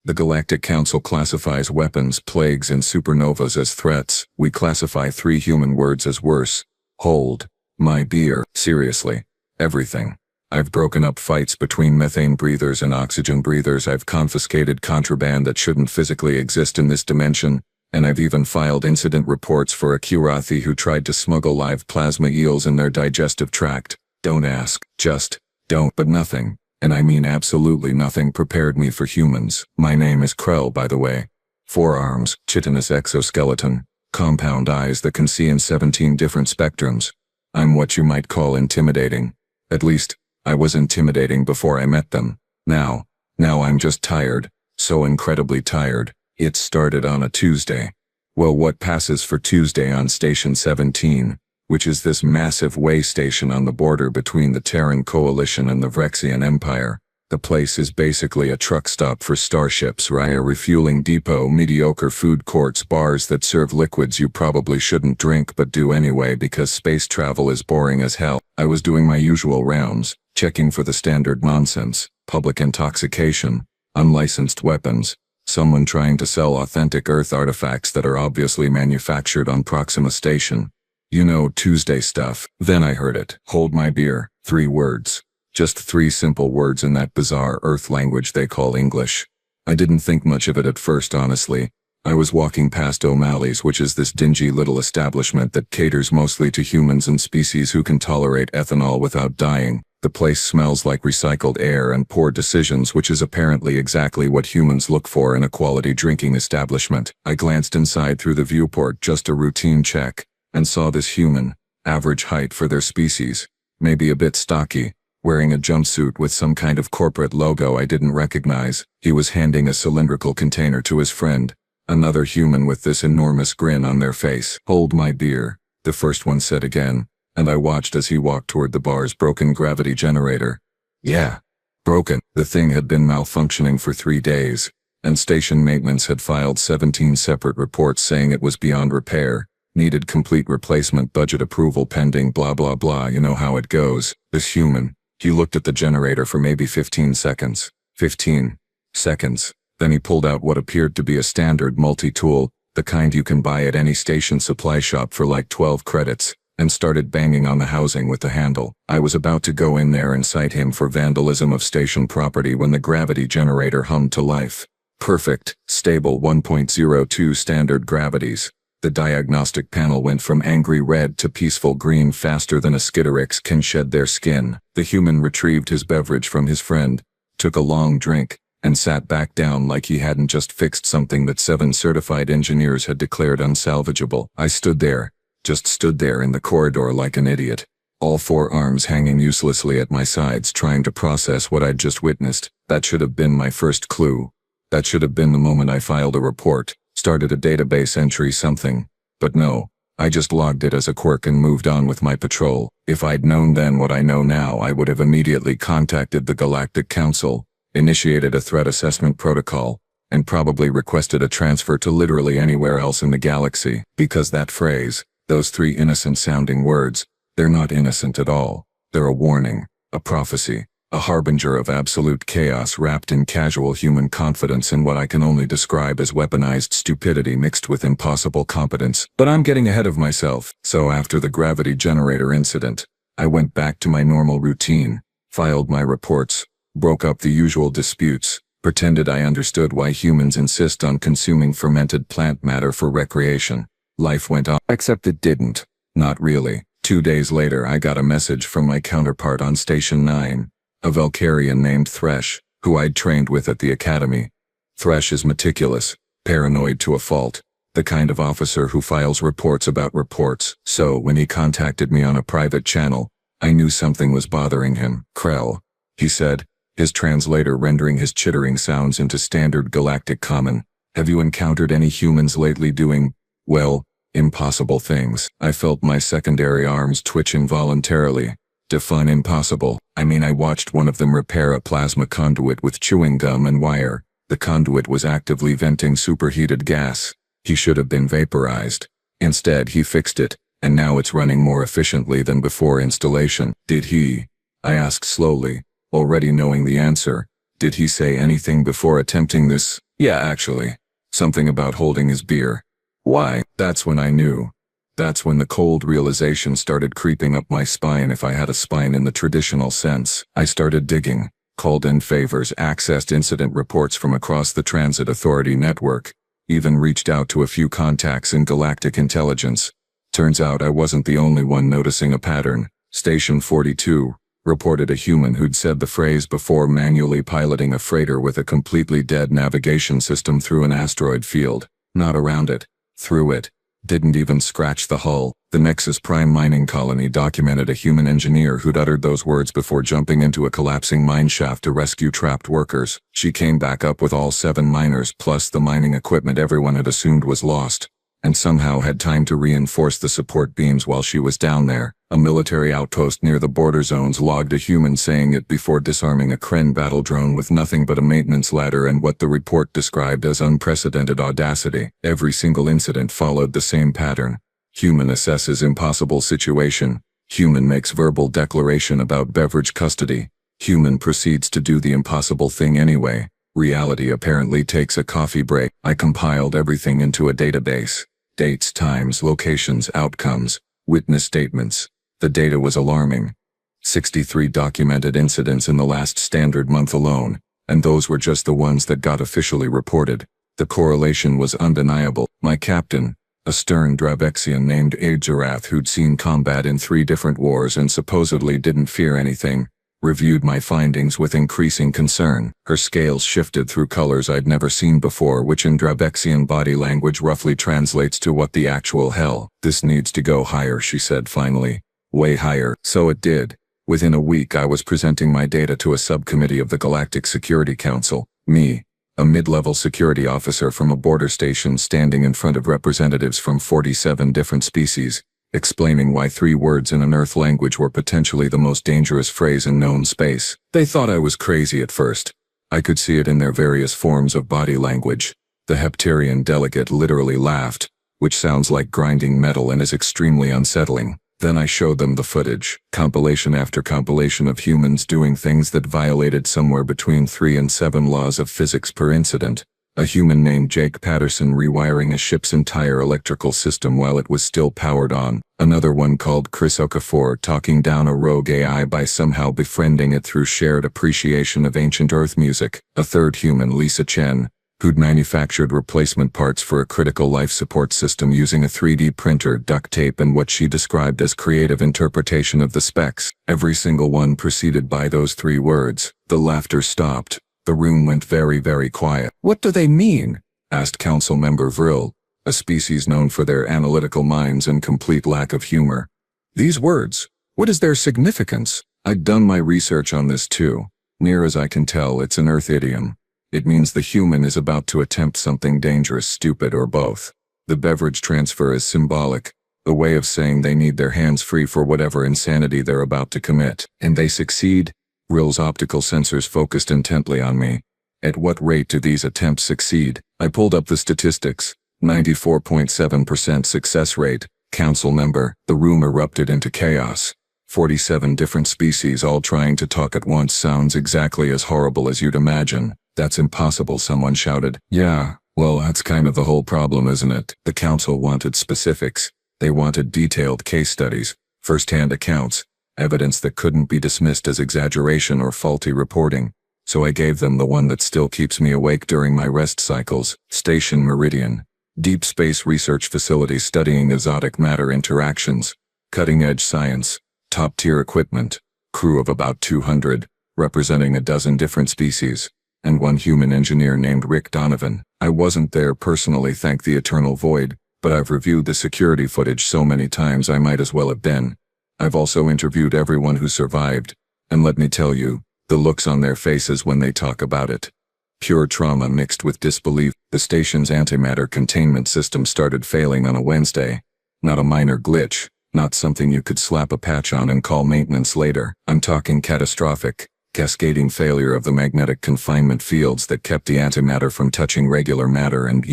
The Galactic Council classifies weapons, plagues, and supernovas as threats. We classify 3 human words as worse. Hold my beer. Seriously. Everything. I've broken up fights between methane breathers and oxygen breathers. I've confiscated contraband that shouldn't physically exist in this dimension, and I've even filed incident reports for a Kirathi who tried to smuggle live plasma eels in their digestive tract. Don't ask, just don't. But nothing, and I mean absolutely nothing, prepared me for humans. My name is Krell, by the way. 4 arms, chitinous exoskeleton, compound eyes that can see in 17 different spectrums. I'm what you might call intimidating. At least, I was intimidating before I met them. Now I'm just tired. So incredibly tired. It started on a Tuesday. Well, what passes for Tuesday on Station 17, which is this massive way station on the border between the Terran Coalition and the Vrexian Empire. The place is basically a truck stop for starships, a refueling depot, mediocre food courts, bars that serve liquids you probably shouldn't drink but do anyway because space travel is boring as hell. I was doing my usual rounds, checking for the standard nonsense, public intoxication, unlicensed weapons, someone trying to sell authentic Earth artifacts that are obviously manufactured on Proxima Station. You know, Tuesday stuff. Then I heard it. Hold my beer. 3 words. Just 3 simple words in that bizarre Earth language they call English. I didn't think much of it at first, honestly. I was walking past O'Malley's, which is this dingy little establishment that caters mostly to humans and species who can tolerate ethanol without dying. The place smells like recycled air and poor decisions, which is apparently exactly what humans look for in a quality drinking establishment. I glanced inside through the viewport, just a routine check, and saw this human, average height for their species, maybe a bit stocky, wearing a jumpsuit with some kind of corporate logo I didn't recognize. He was handing a cylindrical container to his friend, another human with this enormous grin on their face. Hold my beer, the first one said again, and I watched as he walked toward the bar's broken gravity generator. Yeah, broken. The thing had been malfunctioning for 3 days, and station maintenance had filed 17 separate reports saying it was beyond repair, needed complete replacement, budget approval pending, blah blah blah. You know how it goes. This human, he looked at the generator for maybe 15 seconds. 15 seconds. Then he pulled out what appeared to be a standard multi-tool, the kind you can buy at any station supply shop for like 12 credits, and started banging on the housing with the handle. I was about to go in there and cite him for vandalism of station property when the gravity generator hummed to life. Perfect, stable 1.02 standard gravities. The diagnostic panel went from angry red to peaceful green faster than a Skitterix can shed their skin. The human retrieved his beverage from his friend, took a long drink, and sat back down like he hadn't just fixed something that 7 certified engineers had declared unsalvageable. I stood there, just stood there in the corridor like an idiot, all 4 arms hanging uselessly at my sides, trying to process what I'd just witnessed. That should have been my first clue. That should have been the moment I filed a report, started a database entry, something. But no, I just logged it as a quirk and moved on with my patrol. If I'd known then what I know now, I would have immediately contacted the Galactic Council, initiated a threat assessment protocol, and probably requested a transfer to literally anywhere else in the galaxy. Because that phrase, those 3 innocent-sounding words, they're not innocent at all. They're a warning, a prophecy, a harbinger of absolute chaos wrapped in casual human confidence in what I can only describe as weaponized stupidity mixed with impossible competence. But I'm getting ahead of myself. So after the gravity generator incident, I went back to my normal routine, filed my reports, broke up the usual disputes, pretended I understood why humans insist on consuming fermented plant matter for recreation. Life went on. Except it didn't. Not really. 2 days later, I got a message from my counterpart on Station 9. A Valkyrian named Thresh, who I'd trained with at the academy. Thresh is meticulous, paranoid to a fault, the kind of officer who files reports about reports. So when he contacted me on a private channel, I knew something was bothering him. Krell, he said, his translator rendering his chittering sounds into standard galactic common. Have you encountered any humans lately doing, well, impossible things? I felt my secondary arms twitch involuntarily. Define impossible. I mean, I watched one of them repair a plasma conduit with chewing gum and wire. The conduit was actively venting superheated gas. He should have been vaporized. Instead, he fixed it, and now it's running more efficiently than before installation. Did he? I asked slowly, already knowing the answer. Did he say anything before attempting this? Yeah, actually. Something about holding his beer. Why? That's when I knew. That's when the cold realization started creeping up my spine, if I had a spine in the traditional sense. I started digging, called in favors, accessed incident reports from across the Transit Authority network, even reached out to a few contacts in Galactic intelligence. Turns out I wasn't the only one noticing a pattern. Station 42 reported a human who'd said the phrase before manually piloting a freighter with a completely dead navigation system through an asteroid field. Not around it, through it. Didn't even scratch the hull. The Nexus Prime mining colony documented a human engineer who'd uttered those words before jumping into a collapsing mine shaft to rescue trapped workers. She came back up with all 7 miners plus the mining equipment everyone had assumed was lost, and somehow had time to reinforce the support beams while she was down there. A military outpost near the border zones logged a human saying it before disarming a Kren battle drone with nothing but a maintenance ladder and what the report described as unprecedented audacity. Every single incident followed the same pattern. Human assesses impossible situation. Human makes verbal declaration about beverage custody. Human proceeds to do the impossible thing anyway. Reality apparently takes a coffee break. I compiled everything into a database. Dates, times, locations, outcomes, witness statements. The data was alarming. 63 documented incidents in the last standard month alone, and those were just the ones that got officially reported. The correlation was undeniable. My captain, a stern Dravexian named Adjarath who'd seen combat in 3 different wars and supposedly didn't fear anything, reviewed my findings with increasing concern. Her scales shifted through colors I'd never seen before, which in Dravexian body language roughly translates to "what the actual hell." "This needs to go higher," she said finally. "Way higher." So it did. Within a week I was presenting my data to a subcommittee of the Galactic Security Council. Me, a mid-level security officer from a border station, standing in front of representatives from 47 different species, explaining why 3 words in an Earth language were potentially the most dangerous phrase in known space. They thought I was crazy at first. I could see it in their various forms of body language. The Heptarian delegate literally laughed, which sounds like grinding metal and is extremely unsettling. Then I showed them the footage, compilation after compilation of humans doing things that violated somewhere between 3 and 7 laws of physics per incident. A human named Jake Patterson rewiring a ship's entire electrical system while it was still powered on. Another one called Chris Okafor talking down a rogue AI by somehow befriending it through shared appreciation of ancient Earth music. A third human, Lisa Chen, who'd manufactured replacement parts for a critical life support system using a 3D printer, duct tape, and what she described as creative interpretation of the specs. Every single one preceded by those 3 words. The laughter stopped. The room went very, very quiet. "What do they mean?" asked Council Member Vril, a species known for their analytical minds and complete lack of humor. "These words, what is their significance?" I'd done my research on this too. Near as I can tell, it's an Earth idiom. It means the human is about to attempt something dangerous, stupid, or both. The beverage transfer is symbolic, a way of saying they need their hands free for whatever insanity they're about to commit. And they succeed? Rill's optical sensors focused intently on me. At what rate do these attempts succeed? I pulled up the statistics. 94.7% success rate. Council member. The room erupted into chaos. 47 different species all trying to talk at once sounds exactly as horrible as you'd imagine. "That's impossible," someone shouted. "Yeah, well, that's kind of the whole problem, isn't it?" The council wanted specifics. They wanted detailed case studies, first-hand accounts, evidence that couldn't be dismissed as exaggeration or faulty reporting. So I gave them the one that still keeps me awake during my rest cycles. Station Meridian. Deep space research facility studying exotic matter interactions. Cutting-edge science. Top-tier equipment. Crew of about 200, representing a dozen different species. And one human engineer named Rick Donovan. I wasn't there personally, thank the eternal void, but I've reviewed the security footage so many times I might as well have been. I've also interviewed everyone who survived, and let me tell you, the looks on their faces when they talk about it. Pure trauma mixed with disbelief. The station's antimatter containment system started failing on a Wednesday. Not a minor glitch, not something you could slap a patch on and call maintenance later. I'm talking catastrophic, cascading failure of the magnetic confinement fields that kept the antimatter from touching regular matter and,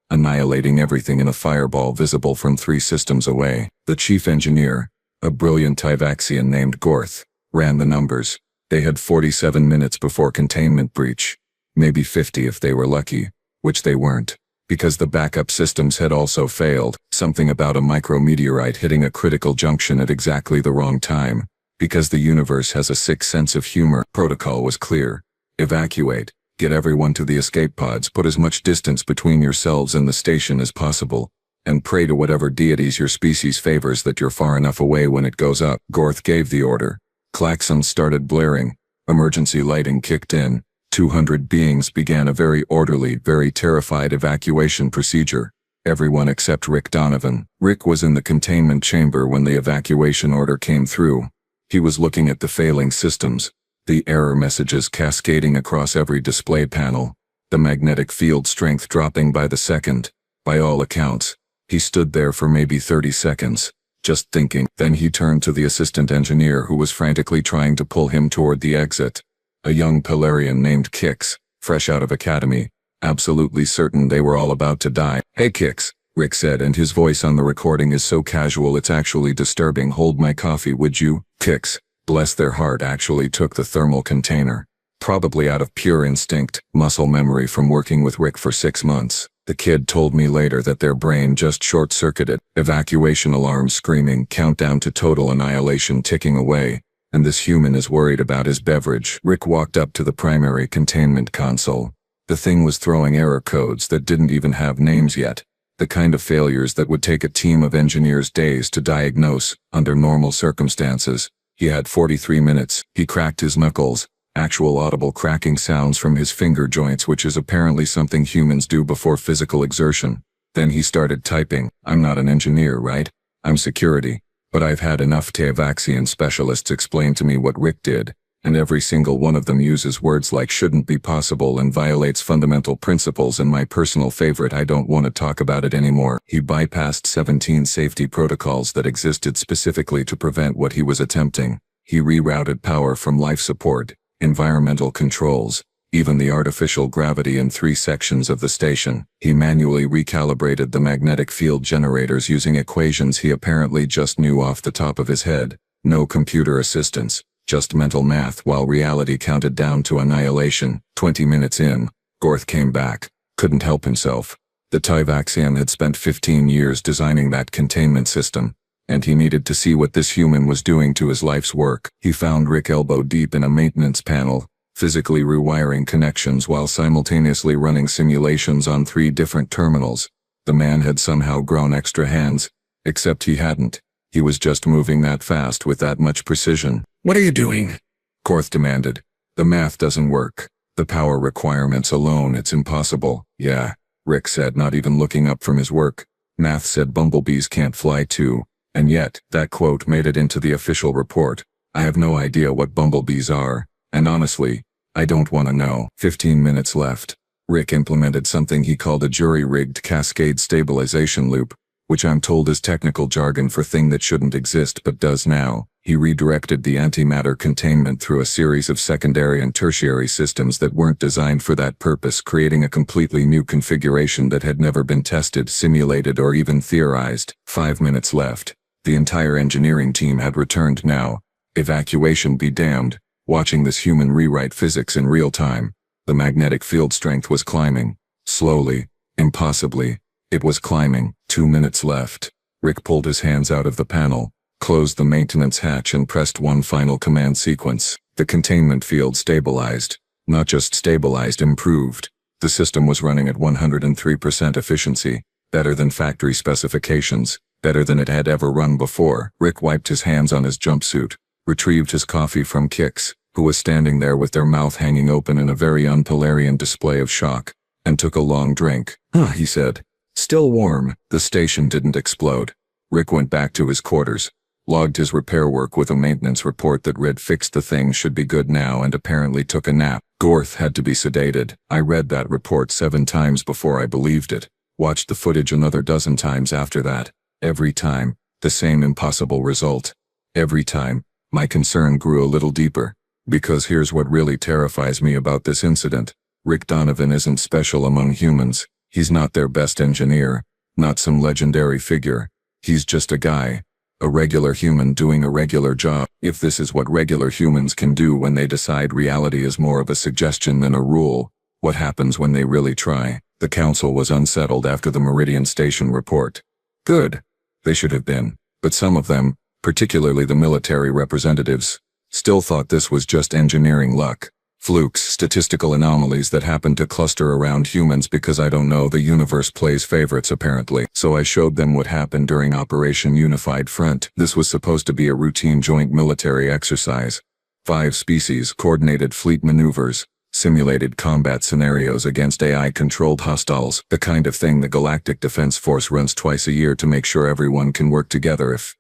annihilating everything in a fireball visible from 3 systems away. The chief engineer, a brilliant Tyvaxian named Gorth, ran the numbers. They had 47 minutes before containment breach. Maybe 50 if they were lucky. which they weren't. Because the backup systems had also failed, something about a micrometeorite hitting a critical junction at exactly the wrong time. Because the universe has a sick sense of humor, protocol was clear. Evacuate, get everyone to the escape pods, put as much distance between yourselves and the station as possible, and pray to whatever deities your species favors that you're far enough away when it goes up. Gorth gave the order. Klaxons started blaring. Emergency lighting kicked in. 200 beings began a very orderly, very terrified evacuation procedure. Everyone except Rick Donovan. Rick was in the containment chamber when the evacuation order came through. He was looking at the failing systems, the error messages cascading across every display panel, the magnetic field strength dropping by the second. By all accounts, he stood there for maybe 30 seconds, just thinking. Then he turned to the assistant engineer who was frantically trying to pull him toward the exit. A young Pelarian named Kix, fresh out of academy, absolutely certain they were all about to die. "Hey Kix," Rick said, and his voice on the recording is so casual it's actually disturbing. "Hold my coffee, would you?" Kix, bless their heart, actually took the thermal container. Probably out of pure instinct, muscle memory from working with Rick for 6 months. The kid told me later that their brain just short-circuited. Evacuation alarm screaming, countdown to total annihilation ticking away. And this human is worried about his beverage. Rick walked up to the primary containment console. The thing was throwing error codes that didn't even have names yet. The kind of failures that would take a team of engineers days to diagnose, under normal circumstances. He had 43 minutes. He cracked his knuckles. Actual audible cracking sounds from his finger joints, which is apparently something humans do before physical exertion. Then he started typing. "I'm not an engineer, right? I'm security. But I've had enough Tevaxian specialists explain to me what Rick did, and every single one of them uses words like shouldn't be possible and violates fundamental principles, and my personal favorite, I don't want to talk about it anymore." He bypassed 17 safety protocols that existed specifically to prevent what he was attempting. He rerouted power from life support, environmental controls, even the artificial gravity in 3 sections of the station. He manually recalibrated the magnetic field generators using equations he apparently just knew off the top of his head. No computer assistance, just mental math while reality counted down to annihilation. 20 minutes in, Gorth came back. Couldn't help himself. The Tyvaxian had spent 15 years designing that containment system, and he needed to see what this human was doing to his life's work. He found Rick elbow deep in a maintenance panel, physically rewiring connections while simultaneously running simulations on 3 different terminals. The man had somehow grown extra hands, except he hadn't. He was just moving that fast with that much precision. "What are you doing?" Gorth demanded. "The math doesn't work. The power requirements alone, it's impossible." "Yeah," Rick said, not even looking up from his work. "Math said bumblebees can't fly too. And yet, that quote made it into the official report. I have no idea what bumblebees are, and honestly, I don't want to know." 15 minutes left. Rick implemented something he called a jury-rigged cascade stabilization loop, which I'm told is technical jargon for thing that shouldn't exist but does now. He redirected the antimatter containment through a series of secondary and tertiary systems that weren't designed for that purpose, creating a completely new configuration that had never been tested, simulated, or even theorized. 5 minutes left. The entire engineering team had returned now. Evacuation be damned. Watching this human rewrite physics in real time, the magnetic field strength was climbing. Slowly, impossibly, it was climbing. 2 minutes left. Rick pulled his hands out of the panel, closed the maintenance hatch, and pressed one final command sequence. The containment field stabilized. Not just stabilized, improved. The system was running at 103% efficiency, better than factory specifications, better than it had ever run before. Rick wiped his hands on his jumpsuit, retrieved his coffee from Kix, who was standing there with their mouth hanging open in a very un-Pelarian display of shock, and took a long drink. He said. "Still warm." The station didn't explode. Rick went back to his quarters, logged his repair work with a maintenance report that read "fixed the thing, should be good now," and apparently took a nap. Gorth had to be sedated. I read that report 7 times before I believed it. Watched the footage another dozen times after that. Every time, the same impossible result. Every time, my concern grew a little deeper. Because here's what really terrifies me about this incident. Rick Donovan isn't special among humans. He's not their best engineer, not some legendary figure. He's just a guy. A regular human doing a regular job. If this is what regular humans can do when they decide reality is more of a suggestion than a rule, what happens when they really try? The council was unsettled after the Meridian Station report. Good. They should have been. But some of them, particularly the military representatives, still thought this was just engineering luck. Flukes, statistical anomalies that happen to cluster around humans because I don't know, the universe plays favorites apparently. So I showed them what happened during Operation Unified Front. This was supposed to be a routine joint military exercise. 5 species, coordinated fleet maneuvers, simulated combat scenarios against AI-controlled hostiles, the kind of thing the Galactic Defense Force runs twice a year to make sure everyone can work together if,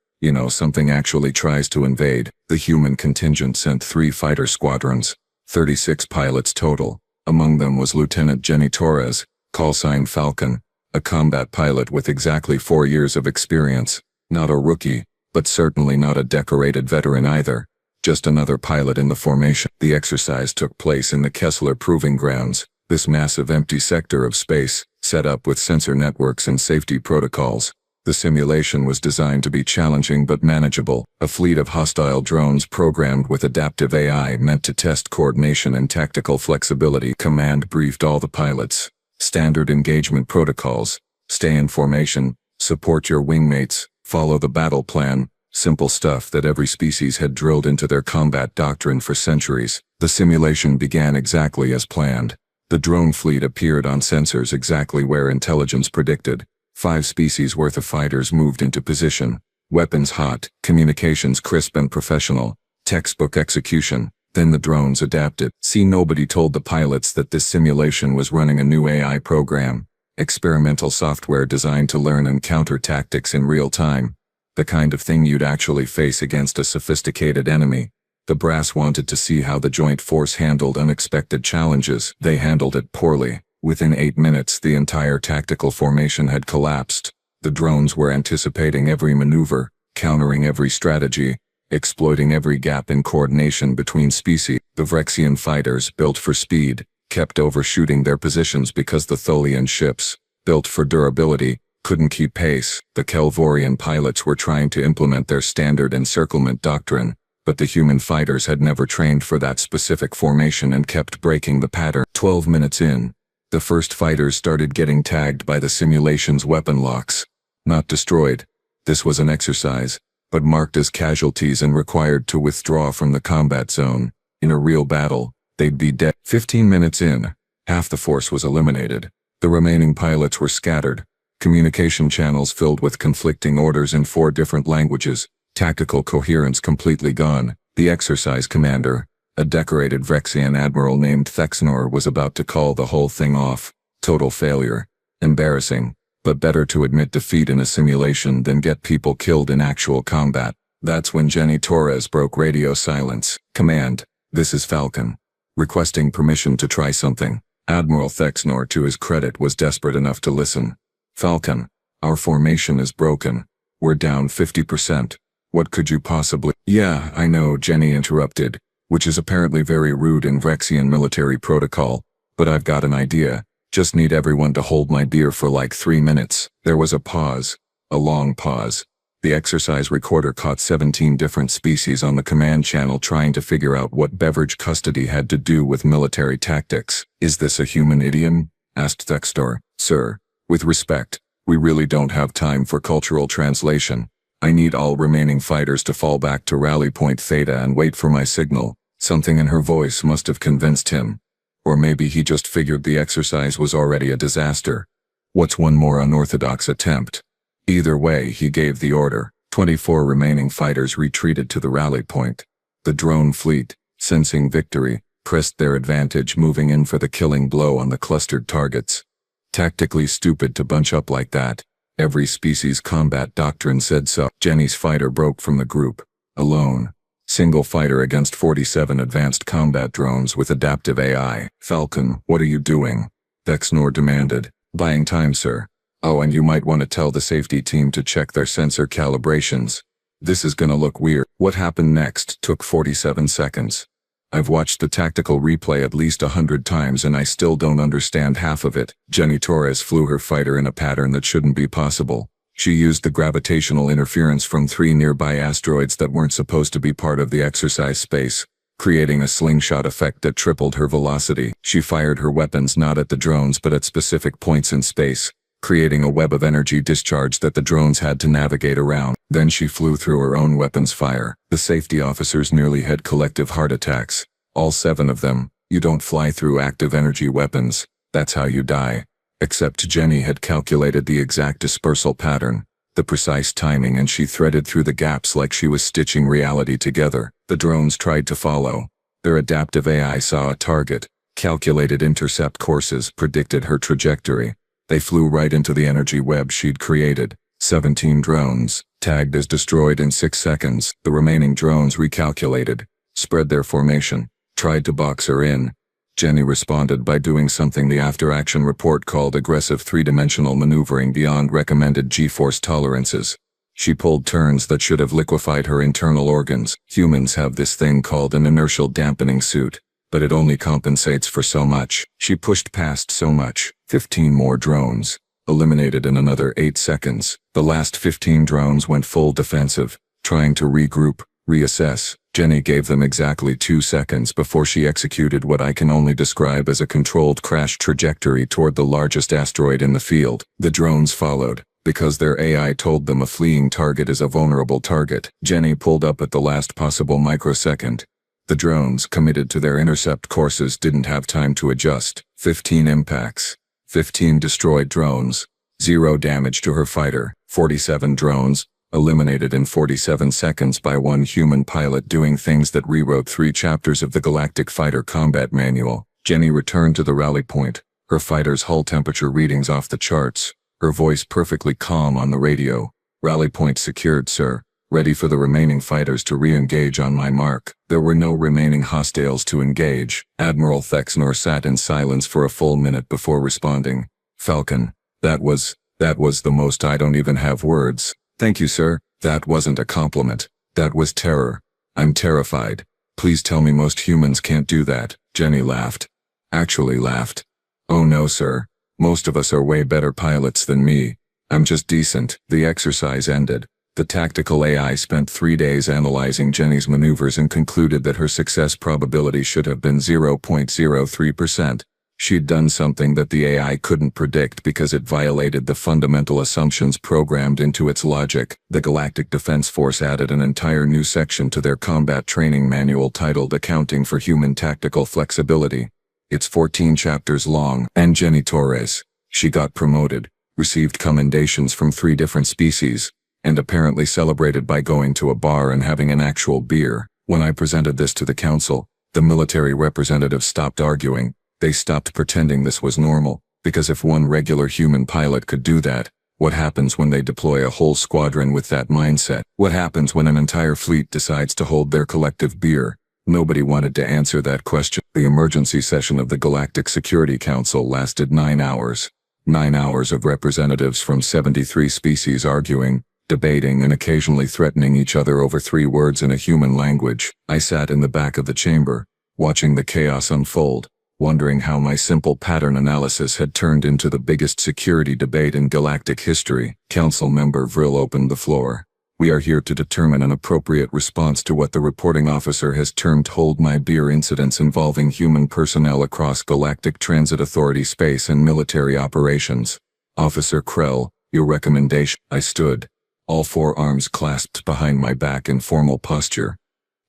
something actually tries to invade. The human contingent sent 3 fighter squadrons, 36 pilots total. Among them was Lieutenant Jenny Torres, callsign Falcon, a combat pilot with exactly 4 years of experience. Not a rookie, but certainly not a decorated veteran either. Just another pilot in the formation. The exercise took place in the Kessler Proving Grounds, this massive empty sector of space, set up with sensor networks and safety protocols. The simulation was designed to be challenging but manageable. A fleet of hostile drones programmed with adaptive AI meant to test coordination and tactical flexibility. Command briefed all the pilots. Standard engagement protocols. Stay in formation. Support your wingmates. Follow the battle plan. Simple stuff that every species had drilled into their combat doctrine for centuries. The simulation began exactly as planned. The drone fleet appeared on sensors exactly where intelligence predicted. 5 species worth of fighters moved into position. Weapons hot, communications crisp and professional. Textbook execution. Then the drones adapted. Nobody told the pilots that this simulation was running a new AI program. Experimental software designed to learn and counter tactics in real time. The kind of thing you'd actually face against a sophisticated enemy. The brass wanted to see how the joint force handled unexpected challenges. They handled it poorly. Within 8 minutes, the entire tactical formation had collapsed. The drones were anticipating every maneuver, countering every strategy, exploiting every gap in coordination between species. The Vrexian fighters, built for speed, kept overshooting their positions because the Tholian ships, built for durability, couldn't keep pace. The Kelvorian pilots were trying to implement their standard encirclement doctrine, but the human fighters had never trained for that specific formation and kept breaking the pattern. 12 minutes in, the first fighters started getting tagged by the simulation's weapon locks. Not destroyed. This was an exercise, but marked as casualties and required to withdraw from the combat zone. In a real battle, they'd be dead. 15 minutes in, half the force was eliminated. The remaining pilots were scattered. Communication channels filled with conflicting orders in 4 different languages. Tactical coherence completely gone. The exercise commander, a decorated Vrexian admiral named Thexnor, was about to call the whole thing off. Total failure. Embarrassing. But better to admit defeat in a simulation than get people killed in actual combat. That's when Jenny Torres broke radio silence. Command, this is Falcon. Requesting permission to try something. Admiral Thexnor, to his credit, was desperate enough to listen. Falcon, our formation is broken. We're down 50%. What could you possibly— Yeah, I know, Jenny interrupted, which is apparently very rude in Vrexian military protocol, but I've got an idea. Just need everyone to hold my beer for like 3 minutes. There was a pause. A long pause. The exercise recorder caught 17 different species on the command channel trying to figure out what beverage custody had to do with military tactics. Is this a human idiom? Asked Thextor. Sir, with respect, we really don't have time for cultural translation. I need all remaining fighters to fall back to rally point Theta and wait for my signal. Something in her voice must have convinced him. Or maybe he just figured the exercise was already a disaster. What's one more unorthodox attempt? Either way, he gave the order. 24 remaining fighters retreated to the rally point. The drone fleet, sensing victory, pressed their advantage, moving in for the killing blow on the clustered targets. Tactically stupid to bunch up like that. Every species combat doctrine said so. Jenny's fighter broke from the group. Alone. Single fighter against 47 advanced combat drones with adaptive AI. Falcon, what are you doing? Thexnor demanded. Buying time, sir. Oh, and you might want to tell the safety team to check their sensor calibrations. This is gonna look weird. What happened next took 47 seconds. I've watched the tactical replay at least 100 times and I still don't understand half of it. Jenny Torres flew her fighter in a pattern that shouldn't be possible. She used the gravitational interference from 3 nearby asteroids that weren't supposed to be part of the exercise space. creating a slingshot effect that tripled her velocity. She fired her weapons not at the drones but at specific points in space, creating a web of energy discharge that the drones had to navigate around. Then she flew through her own weapons fire. The safety officers nearly had collective heart attacks. All 7 of them. You don't fly through active energy weapons. That's how you die. Except Jenny had calculated the exact dispersal pattern, the precise timing, and she threaded through the gaps like she was stitching reality together. The drones tried to follow. Their adaptive AI saw a target, calculated intercept courses, predicted her trajectory. They flew right into the energy web she'd created. 17 drones, tagged as destroyed in 6 seconds. The remaining drones recalculated, spread their formation, tried to box her in. Jenny responded by doing something the after-action report called aggressive 3-dimensional maneuvering beyond recommended G-force tolerances. She pulled turns that should have liquefied her internal organs. Humans have this thing called an inertial dampening suit, but it only compensates for so much. She pushed past so much. 15 more drones, eliminated in another 8 seconds. The last 15 drones went full defensive, trying to regroup, reassess. Jenny gave them exactly 2 seconds before she executed what I can only describe as a controlled crash trajectory toward the largest asteroid in the field. The drones followed, because their AI told them a fleeing target is a vulnerable target. Jenny pulled up at the last possible microsecond. The drones, committed to their intercept courses, didn't have time to adjust. 15 impacts. 15 destroyed drones. 0 damage to her fighter. 47 drones, eliminated in 47 seconds by one human pilot doing things that rewrote 3 chapters of the Galactic Fighter Combat Manual. Jenny returned to the rally point, her fighter's hull temperature readings off the charts, her voice perfectly calm on the radio. Rally point secured, sir. Ready for the remaining fighters to re-engage on my mark. There were no remaining hostiles to engage. Admiral Thexnor sat in silence for a full minute before responding. Falcon, that was the most. I don't even have words. Thank you, sir. That wasn't a compliment. That was terror. I'm terrified. Please tell me most humans can't do that. Jenny laughed. Actually laughed. Oh no, sir. Most of us are way better pilots than me. I'm just decent. The exercise ended. The tactical AI spent 3 days analyzing Jenny's maneuvers and concluded that her success probability should have been 0.03%. She'd done something that the AI couldn't predict because it violated the fundamental assumptions programmed into its logic. The Galactic Defense Force added an entire new section to their combat training manual titled Accounting for Human Tactical Flexibility. It's 14 chapters long. And Jenny Torres, she got promoted, received commendations from 3 different species, and apparently celebrated by going to a bar and having an actual beer. When I presented this to the council, the military representatives stopped arguing. They stopped pretending this was normal, because if one regular human pilot could do that, what happens when they deploy a whole squadron with that mindset? What happens when an entire fleet decides to hold their collective beer? Nobody wanted to answer that question. The emergency session of the Galactic Security Council lasted 9 hours. 9 hours of representatives from 73 species arguing, debating, and occasionally threatening each other over 3 words in a human language. I sat in the back of the chamber, watching the chaos unfold, wondering how my simple pattern analysis had turned into the biggest security debate in galactic history. Council member Vril opened the floor. We are here to determine an appropriate response to what the reporting officer has termed "hold my beer" incidents involving human personnel across Galactic Transit Authority space and military operations. Officer Krell, your recommendation. I stood, all 4 arms clasped behind my back in formal posture.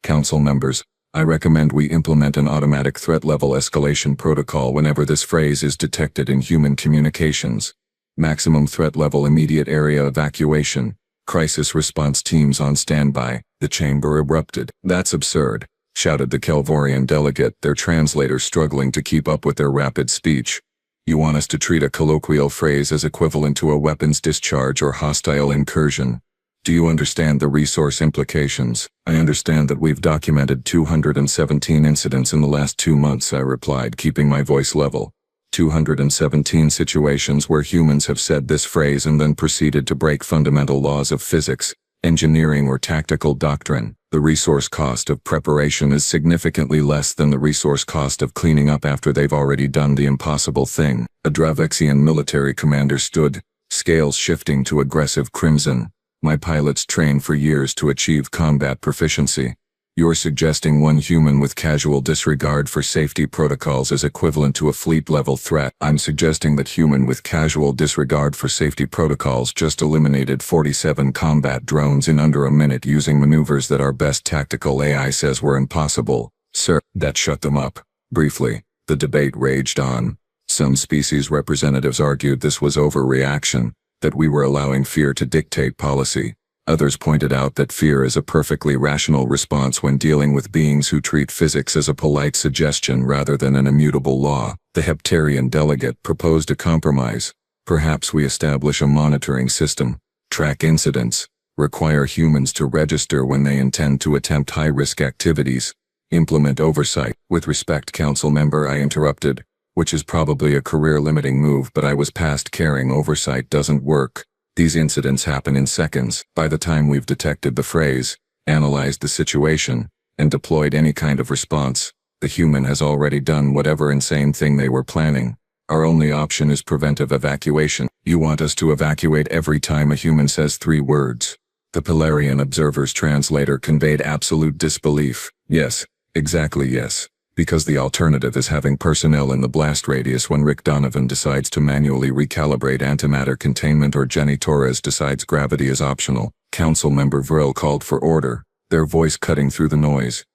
Council members, I recommend we implement an automatic threat level escalation protocol whenever this phrase is detected in human communications. Maximum threat level immediate area evacuation. Crisis response teams on standby. The chamber erupted. That's absurd, shouted the Kelvorian delegate, their translator struggling to keep up with their rapid speech. You want us to treat a colloquial phrase as equivalent to a weapons discharge or hostile incursion? Do you understand the resource implications? I understand that we've documented 217 incidents in the last 2 months, I replied, keeping my voice level. 217 situations where humans have said this phrase and then proceeded to break fundamental laws of physics, engineering, or tactical doctrine. The resource cost of preparation is significantly less than the resource cost of cleaning up after they've already done the impossible thing. A Dravexian military commander stood, scales shifting to aggressive crimson. My pilots trained for years to achieve combat proficiency. You're suggesting one human with casual disregard for safety protocols is equivalent to a fleet-level threat. I'm suggesting that human with casual disregard for safety protocols just eliminated 47 combat drones in under a minute using maneuvers that our best tactical AI says were impossible. Sir, that shut them up. Briefly, the debate raged on. Some species representatives argued this was overreaction, that we were allowing fear to dictate policy. Others pointed out that fear is a perfectly rational response when dealing with beings who treat physics as a polite suggestion rather than an immutable law. The Heptarian delegate proposed a compromise. Perhaps we establish a monitoring system, track incidents, require humans to register when they intend to attempt high-risk activities, implement oversight. With respect, council member, I interrupted, which is probably a career-limiting move, but I was past caring. Oversight doesn't work. These incidents happen in seconds. By the time we've detected the phrase, analyzed the situation, and deployed any kind of response, the human has already done whatever insane thing they were planning. Our only option is preventive evacuation. You want us to evacuate every time a human says 3 words. The Polarian Observer's translator conveyed absolute disbelief. Yes, exactly yes. Because the alternative is having personnel in the blast radius when Rick Donovan decides to manually recalibrate antimatter containment or Jenny Torres decides gravity is optional. Council member Vril called for order, their voice cutting through the noise.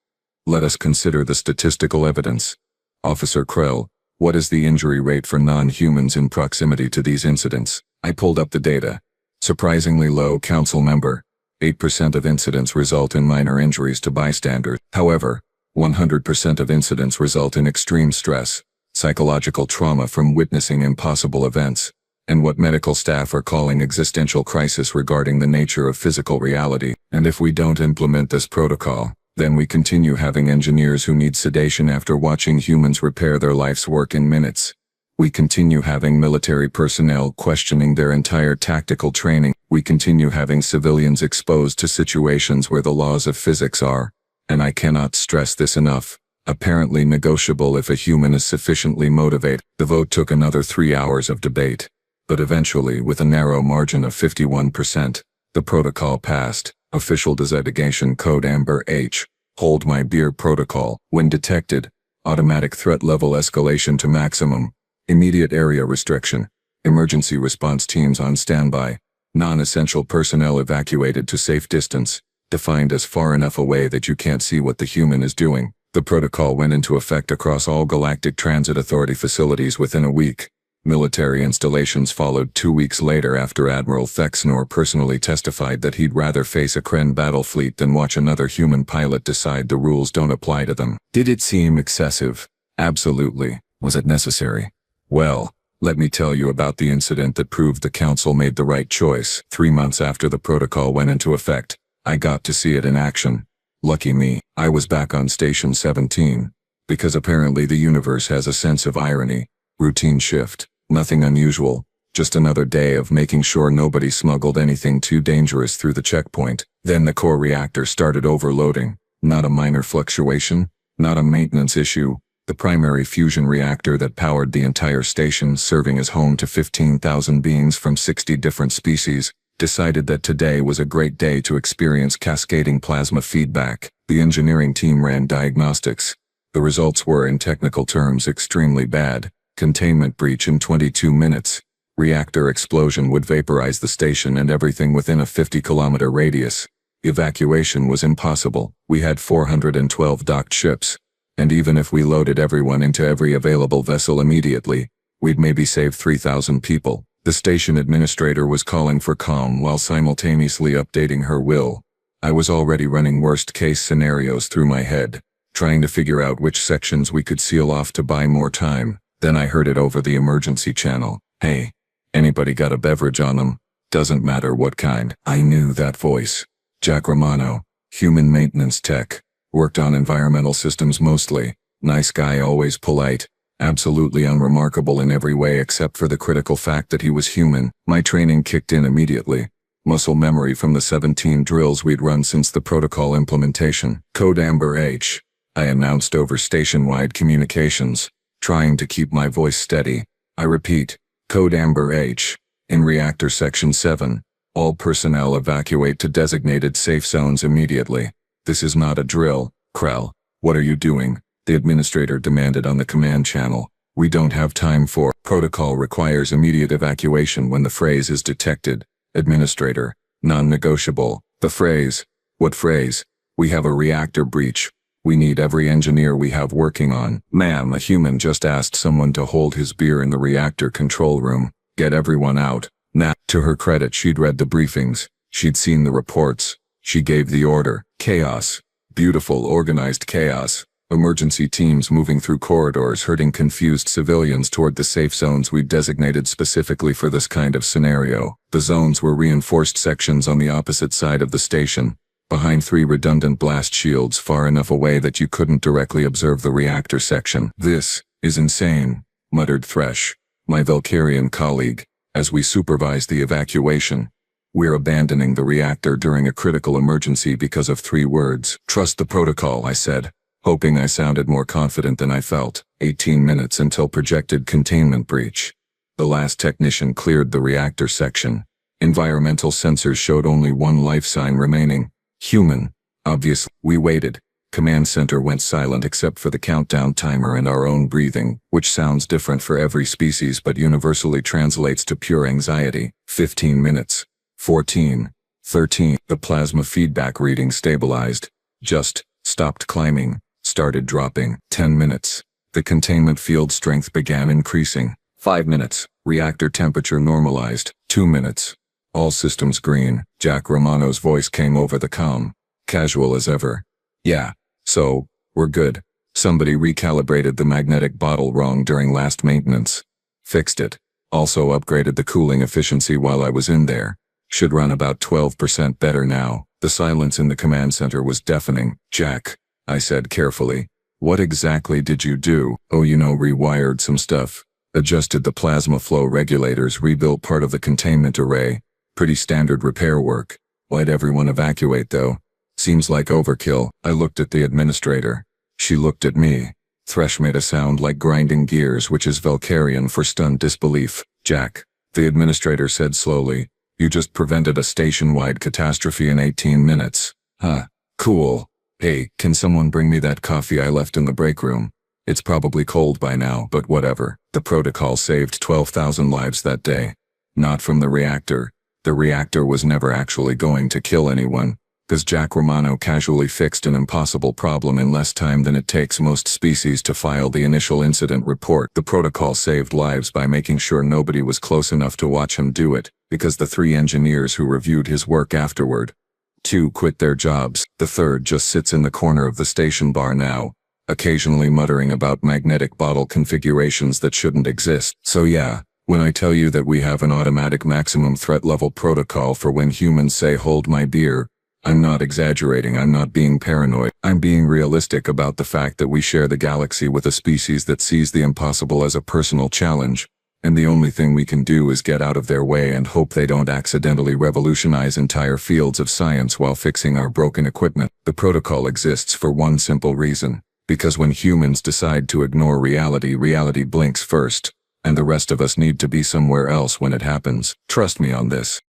Let us consider the statistical evidence. Officer Krell, what is the injury rate for non-humans in proximity to these incidents? I pulled up the data. Surprisingly low, council member. 8% of incidents result in minor injuries to bystanders. However, 100% of incidents result in extreme stress, psychological trauma from witnessing impossible events, and what medical staff are calling existential crisis regarding the nature of physical reality. And if we don't implement this protocol, then we continue having engineers who need sedation after watching humans repair their life's work in minutes. We continue having military personnel questioning their entire tactical training. We continue having civilians exposed to situations where the laws of physics are, and I cannot stress this enough, apparently negotiable if a human is sufficiently motivated. The vote took another 3 hours of debate, but eventually, with a narrow margin of 51%, the protocol passed. Official designation code Amber H. Hold my beer protocol. When detected, automatic threat level escalation to maximum, immediate area restriction, emergency response teams on standby, non-essential personnel evacuated to safe distance, defined as far enough away that you can't see what the human is doing. The protocol went into effect across all Galactic Transit Authority facilities within a week. Military installations followed 2 weeks later after Admiral Thexnor personally testified that he'd rather face a Kren battle fleet than watch another human pilot decide the rules don't apply to them. Did it seem excessive? Absolutely. Was it necessary? Well, let me tell you about the incident that proved the Council made the right choice. 3 months after the protocol went into effect, I got to see it in action. Lucky me, I was back on Station 17. Because apparently the universe has a sense of irony. Routine shift. Nothing unusual. Just another day of making sure nobody smuggled anything too dangerous through the checkpoint. Then the core reactor started overloading. Not a minor fluctuation. Not a maintenance issue. The primary fusion reactor that powered the entire station, serving as home to 15,000 beings from 60 different species, decided that today was a great day to experience cascading plasma feedback. The engineering team ran diagnostics. The results were, in technical terms, extremely bad. Containment breach in 22 minutes. Reactor explosion would vaporize the station and everything within a 50-kilometer radius. Evacuation was impossible. We had 412 docked ships. And even if we loaded everyone into every available vessel immediately, we'd maybe save 3,000 people. The station administrator was calling for calm while simultaneously updating her will. I was already running worst-case scenarios through my head, trying to figure out which sections we could seal off to buy more time. Then I heard it over the emergency channel. Hey, anybody got a beverage on them? Doesn't matter what kind. I knew that voice. Jack Romano, human maintenance tech. Worked on environmental systems mostly. Nice guy, always polite. Absolutely unremarkable in every way except for the critical fact that he was human. My training kicked in immediately. Muscle memory from the 17 drills we'd run since the protocol implementation. Code Amber H. I announced over station-wide communications, trying to keep my voice steady. I repeat, Code Amber H. In Reactor Section 7, all personnel evacuate to designated safe zones immediately. This is not a drill. Krell, what are you doing? The administrator demanded on the command channel. We don't have time for. Protocol requires immediate evacuation when the phrase is detected. Administrator, non-negotiable. The phrase. What phrase? We have a reactor breach. We need every engineer we have working on. Ma'am, a human just asked someone to hold his beer in the reactor control room. Get everyone out. Nah. To her credit, she'd read the briefings. She'd seen the reports. She gave the order. Chaos. Beautiful, organized chaos. Emergency teams moving through corridors herding confused civilians toward the safe zones we'd designated specifically for this kind of scenario. The zones were reinforced sections on the opposite side of the station, behind 3 redundant blast shields far enough away that you couldn't directly observe the reactor section. This is insane, muttered Thresh, my Valkyrian colleague, as we supervised the evacuation. We're abandoning the reactor during a critical emergency because of 3 words. Trust the protocol, I said, hoping I sounded more confident than I felt. 18 minutes until projected containment breach. The last technician cleared the reactor section. Environmental sensors showed only 1 life sign remaining. Human. Obviously, we waited. Command center went silent except for the countdown timer and our own breathing, which sounds different for every species but universally translates to pure anxiety. 15 minutes. 14. 13. The plasma feedback reading stabilized. Just stopped climbing. Started dropping. 10 minutes. The containment field strength began increasing. 5 minutes. Reactor temperature normalized. 2 minutes. All systems green. Jack Romano's voice came over the comm. Casual as ever. Yeah. So, we're good. Somebody recalibrated the magnetic bottle wrong during last maintenance. Fixed it. Also upgraded the cooling efficiency while I was in there. Should run about 12% better now. The silence in the command center was deafening. Jack, I said carefully. What exactly did you do? Oh, rewired some stuff. Adjusted the plasma flow regulators, rebuilt part of the containment array. Pretty standard repair work. Why'd everyone evacuate though? Seems like overkill. I looked at the administrator. She looked at me. Thresh made a sound like grinding gears, which is Valkyrian for stunned disbelief. Jack, the administrator said slowly, you just prevented a station-wide catastrophe in 18 minutes. Huh. Cool. Hey, can someone bring me that coffee I left in the break room? It's probably cold by now, but whatever. The protocol saved 12,000 lives that day. Not from the reactor. The reactor was never actually going to kill anyone, because Jack Romano casually fixed an impossible problem in less time than it takes most species to file the initial incident report. The protocol saved lives by making sure nobody was close enough to watch him do it, because the 3 engineers who reviewed his work afterward, 2 quit their jobs. The 3rd just sits in the corner of the station bar now, occasionally muttering about magnetic bottle configurations that shouldn't exist. So yeah, when I tell you that we have an automatic maximum threat level protocol for when humans say hold my beer, I'm not exaggerating, I'm not being paranoid. I'm being realistic about the fact that we share the galaxy with a species that sees the impossible as a personal challenge, and the only thing we can do is get out of their way and hope they don't accidentally revolutionize entire fields of science while fixing our broken equipment. The protocol exists for one simple reason, because when humans decide to ignore reality, reality blinks first, and the rest of us need to be somewhere else when it happens. Trust me on this.